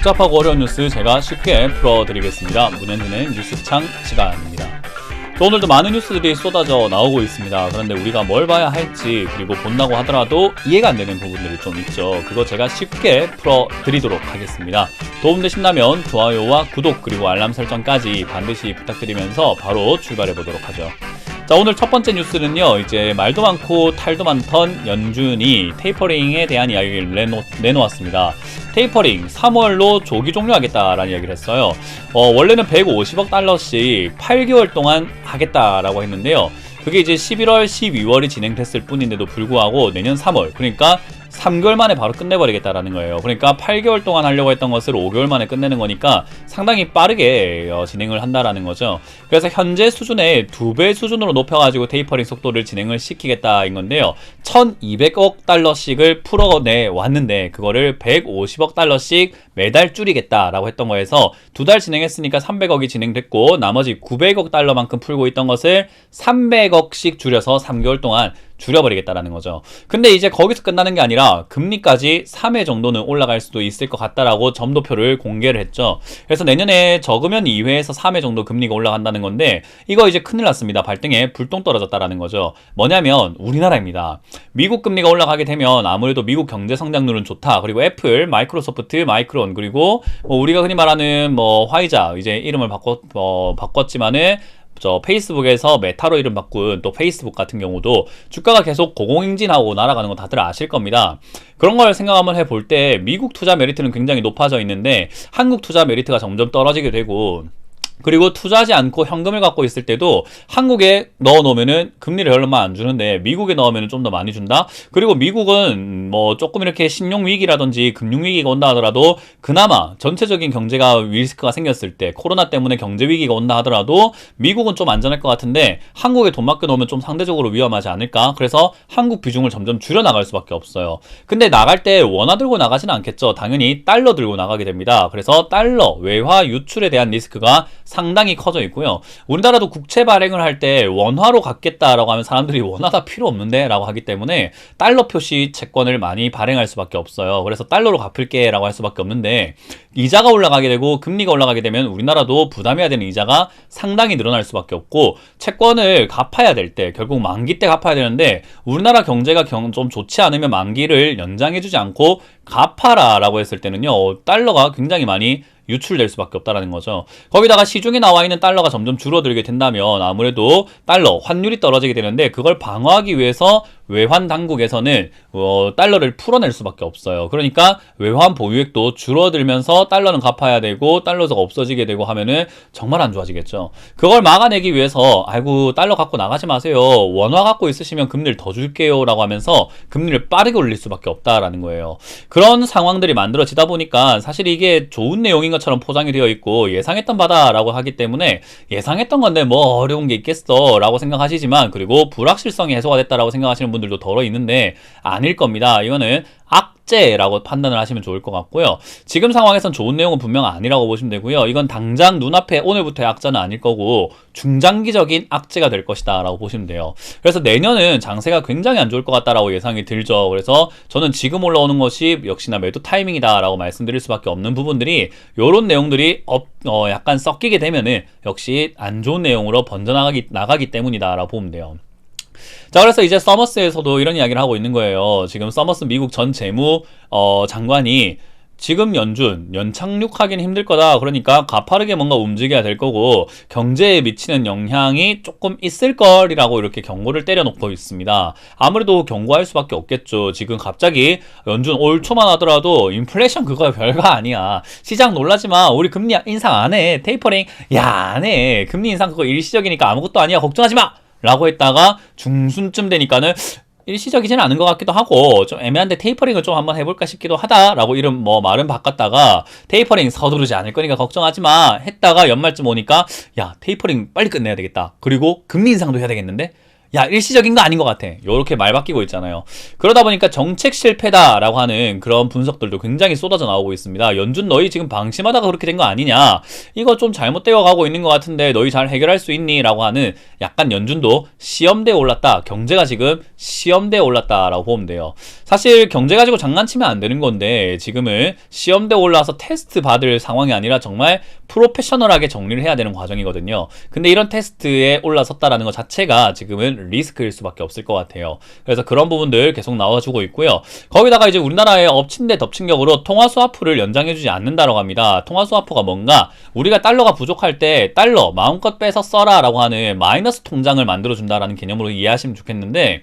복잡하고 어려운 뉴스 제가 쉽게 풀어드리겠습니다. 문현진의 뉴스창 시간입니다. 오늘도 많은 뉴스들이 쏟아져 나오고 있습니다. 그런데 우리가 뭘 봐야 할지, 그리고 본다고 하더라도 이해가 안 되는 부분들이 좀 있죠. 그거 제가 쉽게 풀어드리도록 하겠습니다. 도움되신다면 좋아요와 구독 그리고 알람 설정까지 반드시 부탁드리면서 바로 출발해 보도록 하죠. 자, 오늘 첫 번째 뉴스는요, 이제 말도 많고 탈도 많던 연준이 테이퍼링에 대한 이야기를 내놓았습니다. 테이퍼링 3월로 조기 종료하겠다라는 이야기를 했어요. 원래는 150억 달러씩 8개월 동안 하겠다라고 했는데요. 그게 이제 11월, 12월이 진행됐을 뿐인데도 불구하고 내년 3월, 그러니까 3개월 만에 바로 끝내버리겠다라는 거예요. 그러니까 8개월 동안 하려고 했던 것을 5개월 만에 끝내는 거니까 상당히 빠르게 진행을 한다라는 거죠. 그래서 현재 수준의 2배 수준으로 높여가지고 테이퍼링 속도를 진행을 시키겠다인 건데요. 1200억 달러씩을 풀어내 왔는데 그거를 150억 달러씩 매달 줄이겠다라고 했던 거에서 2달 진행했으니까 300억이 진행됐고 나머지 900억 달러만큼 풀고 있던 것을 300억씩 줄여서 3개월 동안 줄여버리겠다라는 거죠. 근데 이제 거기서 끝나는 게 아니라 금리까지 3회 정도는 올라갈 수도 있을 것 같다라고 점도표를 공개를 했죠. 그래서 내년에 적으면 2회에서 3회 정도 금리가 올라간다는 건데 이거 이제 큰일 났습니다. 발등에 불똥 떨어졌다라는 거죠. 뭐냐면 우리나라입니다. 미국 금리가 올라가게 되면 아무래도 미국 경제 성장률은 좋다. 그리고 애플, 마이크로소프트, 마이크론 그리고 우리가 흔히 말하는 화이자 이제 이름을 바꿨지만은 페이스북에서 메타로 이름 바꾼 또 페이스북 같은 경우도 주가가 계속 고공행진하고 날아가는 거 다들 아실 겁니다. 그런 걸 생각 한번 해볼 때 미국 투자 메리트는 굉장히 높아져 있는데 한국 투자 메리트가 점점 떨어지게 되고 그리고 투자하지 않고 현금을 갖고 있을 때도 한국에 넣어놓으면은 금리를 얼마 안 주는데 미국에 넣으면 좀 더 많이 준다? 그리고 미국은 조금 이렇게 신용위기라든지 금융위기가 온다 하더라도 그나마 전체적인 경제가 리스크가 생겼을 때 코로나 때문에 경제위기가 온다 하더라도 미국은 좀 안전할 것 같은데 한국에 돈 맡겨놓으면 좀 상대적으로 위험하지 않을까? 그래서 한국 비중을 점점 줄여나갈 수밖에 없어요. 근데 나갈 때 원화 들고 나가지는 않겠죠. 당연히 달러 들고 나가게 됩니다. 그래서 달러, 외화 유출에 대한 리스크가 상당히 커져 있고요. 우리나라도 국채 발행을 할 때 원화로 갚겠다라고 하면 사람들이 원화가 필요 없는데 라고 하기 때문에 달러 표시 채권을 많이 발행할 수밖에 없어요. 그래서 달러로 갚을게 라고 할 수밖에 없는데 이자가 올라가게 되고 금리가 올라가게 되면 우리나라도 부담해야 되는 이자가 상당히 늘어날 수밖에 없고 채권을 갚아야 될 때 결국 만기 때 갚아야 되는데 우리나라 경제가 좀 좋지 않으면 만기를 연장해주지 않고 갚아라 라고 했을 때는요 달러가 굉장히 많이 유출될 수밖에 없다라는 거죠. 거기다가 시중에 나와 있는 달러가 점점 줄어들게 된다면 아무래도 달러 환율이 떨어지게 되는데 그걸 방어하기 위해서 외환 당국에서는 달러를 풀어낼 수밖에 없어요. 그러니까 외환 보유액도 줄어들면서 달러는 갚아야 되고 달러가 없어지게 되고 하면은 정말 안 좋아지겠죠. 그걸 막아내기 위해서 아이고 달러 갖고 나가지 마세요. 원화 갖고 있으시면 금리를 더 줄게요 라고 하면서 금리를 빠르게 올릴 수밖에 없다라는 거예요. 그런 상황들이 만들어지다 보니까 사실 이게 좋은 내용인 것처럼 포장이 되어 있고 예상했던 바다라고 하기 때문에 예상했던 건데 어려운 게 있겠어 라고 생각하시지만 그리고 불확실성이 해소가 됐다라고 생각하시는 분들도 덜어 있는데 아닐 겁니다. 이거는 악재라고 판단을 하시면 좋을 것 같고요. 지금 상황에선 좋은 내용은 분명 아니라고 보시면 되고요. 이건 당장 눈앞에 오늘부터의 악재는 아닐 거고 중장기적인 악재가 될 것이다 라고 보시면 돼요. 그래서 내년은 장세가 굉장히 안 좋을 것 같다라고 예상이 들죠. 그래서 저는 지금 올라오는 것이 역시나 매도 타이밍이다 라고 말씀드릴 수밖에 없는 부분들이 이런 내용들이 약간 섞이게 되면은 역시 안 좋은 내용으로 나가기 때문이다 라고 보면 돼요. 자, 그래서 이제 서머스에서도 이런 이야기를 하고 있는 거예요. 지금 서머스 미국 전 재무 장관이 지금 연착륙하기는 힘들 거다. 그러니까 가파르게 뭔가 움직여야 될 거고 경제에 미치는 영향이 조금 있을 거리라고 이렇게 경고를 때려놓고 있습니다. 아무래도 경고할 수밖에 없겠죠. 지금 갑자기 연준 올 초만 하더라도 인플레이션 그거 별거 아니야. 시장 놀라지 마. 우리 금리 인상 안 해. 테이퍼링 안 해. 금리 인상 그거 일시적이니까 아무것도 아니야. 걱정하지 마. 라고 했다가 중순쯤 되니까는 일시적이지는 않은 것 같기도 하고 좀 애매한데 테이퍼링을 좀 한번 해볼까 싶기도 하다라고 이런 말은 바꿨다가 테이퍼링 서두르지 않을 거니까 걱정하지 마 했다가 연말쯤 오니까 야 테이퍼링 빨리 끝내야 되겠다. 그리고 금리 인상도 해야 되겠는데 야, 일시적인 거 아닌 것 같아. 요렇게 말 바뀌고 있잖아요. 그러다 보니까 정책 실패다라고 하는 그런 분석들도 굉장히 쏟아져 나오고 있습니다. 연준 너희 지금 방심하다가 그렇게 된 거 아니냐? 이거 좀 잘못되어 가고 있는 것 같은데 너희 잘 해결할 수 있니? 라고 하는 약간 연준도 시험대에 올랐다. 경제가 지금 시험대에 올랐다라고 보면 돼요. 사실 경제 가지고 장난치면 안 되는 건데 지금은 시험대에 올라와서 테스트 받을 상황이 아니라 정말 프로페셔널하게 정리를 해야 되는 과정이거든요. 근데 이런 테스트에 올라섰다라는 것 자체가 지금은 리스크일 수밖에 없을 것 같아요. 그래서 그런 부분들 계속 나와주고 있고요. 거기다가 이제 우리나라의 엎친 데 덮친 격으로 통화 스와프를 연장해주지 않는다라고 합니다. 통화 스와프가 뭔가 우리가 달러가 부족할 때 달러 마음껏 빼서 써라 라고 하는 마이너스 통장을 만들어준다라는 개념으로 이해하시면 좋겠는데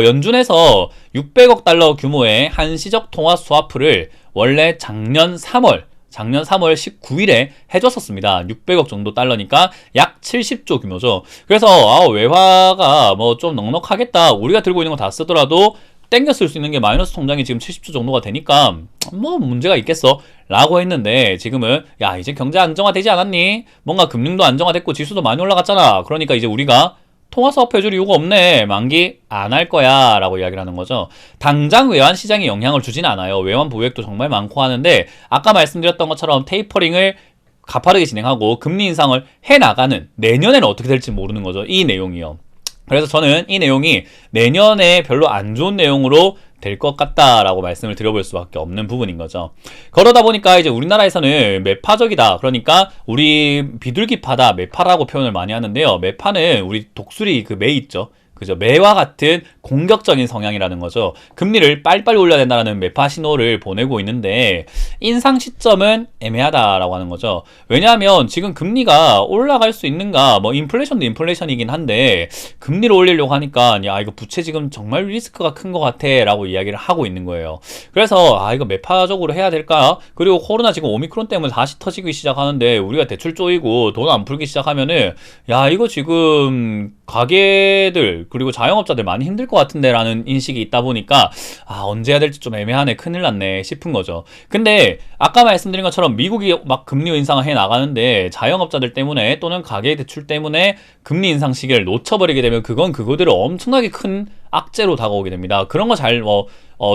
연준에서 600억 달러 규모의 한시적 통화 스와프를 원래 작년 3월 19일에 해줬었습니다. 600억 정도 달러니까 약 70조 규모죠. 그래서 외화가 뭐 좀 넉넉하겠다. 우리가 들고 있는 거 다 쓰더라도 땡겨 쓸 수 있는 게 마이너스 통장이 지금 70조 정도가 되니까 뭐 문제가 있겠어 라고 했는데 지금은 야 이제 경제 안정화되지 않았니? 뭔가 금융도 안정화됐고 지수도 많이 올라갔잖아. 그러니까 이제 우리가 통화 스와프 해줄 이유가 없네. 만기 안 할 거야 라고 이야기를 하는 거죠. 당장 외환 시장에 영향을 주진 않아요. 외환 보유액도 정말 많고 하는데 아까 말씀드렸던 것처럼 테이퍼링을 가파르게 진행하고 금리 인상을 해나가는 내년에는 어떻게 될지 모르는 거죠. 이 내용이요. 그래서 저는 이 내용이 내년에 별로 안 좋은 내용으로 될 것 같다라고 말씀을 드려볼 수밖에 없는 부분인 거죠. 그러다 보니까 이제 우리나라에서는 매파적이다. 그러니까 우리 비둘기파다, 매파라고 표현을 많이 하는데요. 매파는 우리 독수리 그 매 있죠. 그죠? 매와 같은 공격적인 성향이라는 거죠. 금리를 빨리빨리 올려야 된다는 매파 신호를 보내고 있는데 인상 시점은 애매하다라고 하는 거죠. 왜냐하면 지금 금리가 올라갈 수 있는가? 뭐 인플레이션도 인플레이션이긴 한데 금리를 올리려고 하니까 야 이거 부채 지금 정말 리스크가 큰 것 같아라고 이야기를 하고 있는 거예요. 그래서 이거 매파적으로 해야 될까? 그리고 코로나 지금 오미크론 때문에 다시 터지기 시작하는데 우리가 대출 쪼이고 돈 안 풀기 시작하면은 야 이거 지금 가게들 그리고 자영업자들 많이 힘들 것 같은데 라는 인식이 있다 보니까 언제 해야 될지 좀 애매하네 큰일 났네 싶은 거죠. 근데 아까 말씀드린 것처럼 미국이 막 금리 인상을 해 나가는데 자영업자들 때문에 또는 가계 대출 때문에 금리 인상 시기를 놓쳐버리게 되면 그건 그거대로 엄청나게 큰 악재로 다가오게 됩니다. 그런 거 잘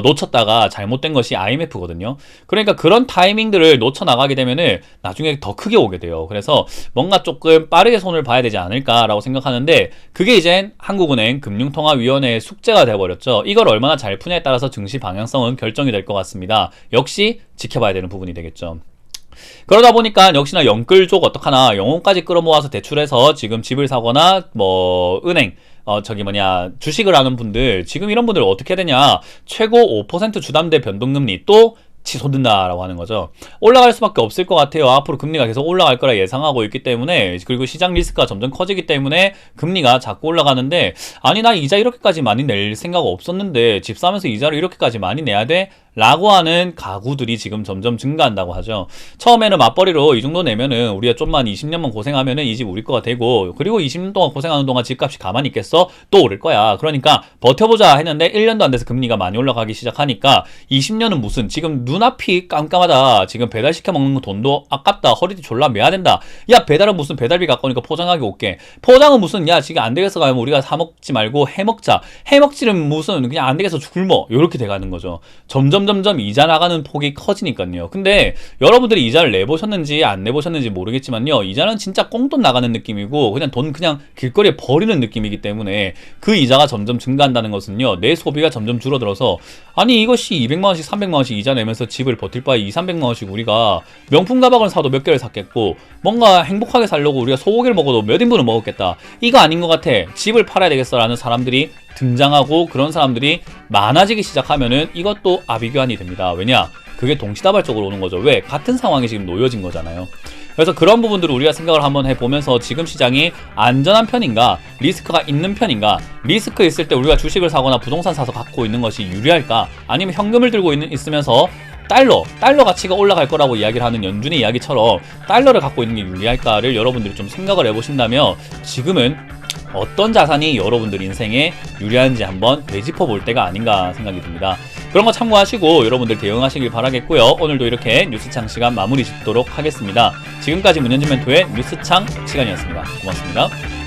놓쳤다가 잘못된 것이 IMF거든요. 그러니까 그런 타이밍들을 놓쳐 나가게 되면은 나중에 더 크게 오게 돼요. 그래서 뭔가 조금 빠르게 손을 봐야 되지 않을까라고 생각하는데 그게 이제 한국은행 금융통화위원회의 숙제가 되어버렸죠. 이걸 얼마나 잘 푸냐에 따라서 증시 방향성은 결정이 될 것 같습니다. 역시 지켜봐야 되는 부분이 되겠죠. 그러다 보니까 역시나 영끌족 어떡하나 영혼까지 끌어모아서 대출해서 지금 집을 사거나 뭐 은행 주식을 하는 분들 지금 이런 분들 어떻게 해야 되냐 최고 5% 주담대 변동금리 또 치솟는다라고 하는 거죠. 올라갈 수밖에 없을 것 같아요. 앞으로 금리가 계속 올라갈 거라 예상하고 있기 때문에 그리고 시장 리스크가 점점 커지기 때문에 금리가 자꾸 올라가는데 아니 나 이자 이렇게까지 많이 낼 생각 없었는데 집 사면서 이자를 이렇게까지 많이 내야 돼? 라고 하는 가구들이 지금 점점 증가한다고 하죠. 처음에는 맞벌이로 이 정도 내면은 우리가 좀만 20년만 고생하면은 이 집 우리 거가 되고 그리고 20년 동안 고생하는 동안 집값이 가만히 있겠어? 또 오를 거야. 그러니까 버텨보자 했는데 1년도 안 돼서 금리가 많이 올라가기 시작하니까 20년은 무슨 지금 눈앞이 깜깜하다. 지금 배달시켜 먹는 돈도 아깝다. 허리띠 졸라 매야 된다. 야 배달은 무슨 배달비 가까우니까 포장하기 올게. 포장은 무슨 야 지금 안 되겠어 가면 우리가 사 먹지 말고 해먹자. 해먹지는 무슨 그냥 안 되겠어 굶어. 이렇게 돼가는 거죠. 점점 이자 나가는 폭이 커지니까요. 근데 여러분들이 이자를 내보셨는지 안 내보셨는지 모르겠지만요. 이자는 진짜 꽁돈 나가는 느낌이고 그냥 돈 그냥 길거리에 버리는 느낌이기 때문에 그 이자가 점점 증가한다는 것은요. 내 소비가 점점 줄어들어서 아니 이것이 200만원씩 300만원씩 이자 내면서 집을 버틸 바에 200~300만원씩 우리가 명품 가방을 사도 몇 개를 샀겠고 뭔가 행복하게 살려고 우리가 소고기를 먹어도 몇 인분을 먹었겠다. 이거 아닌 것 같아. 집을 팔아야 되겠어 라는 사람들이 등장하고 그런 사람들이 많아지기 시작하면은 이것도 아비규환이 됩니다. 왜냐? 그게 동시다발적으로 오는 거죠. 왜? 같은 상황이 지금 놓여진 거잖아요. 그래서 그런 부분들을 우리가 생각을 한번 해보면서 지금 시장이 안전한 편인가? 리스크가 있는 편인가? 리스크 있을 때 우리가 주식을 사거나 부동산 사서 갖고 있는 것이 유리할까? 아니면 현금을 들고 있으면서 달러 가치가 올라갈 거라고 이야기를 하는 연준의 이야기처럼 달러를 갖고 있는 게 유리할까를 여러분들이 좀 생각을 해보신다면 지금은 어떤 자산이 여러분들 인생에 유리한지 한번 되짚어 볼 때가 아닌가 생각이 듭니다. 그런 거 참고하시고 여러분들 대응하시길 바라겠고요. 오늘도 이렇게 뉴스창 시간 마무리 짓도록 하겠습니다. 지금까지 문현진 멘토의 뉴스창 시간이었습니다. 고맙습니다.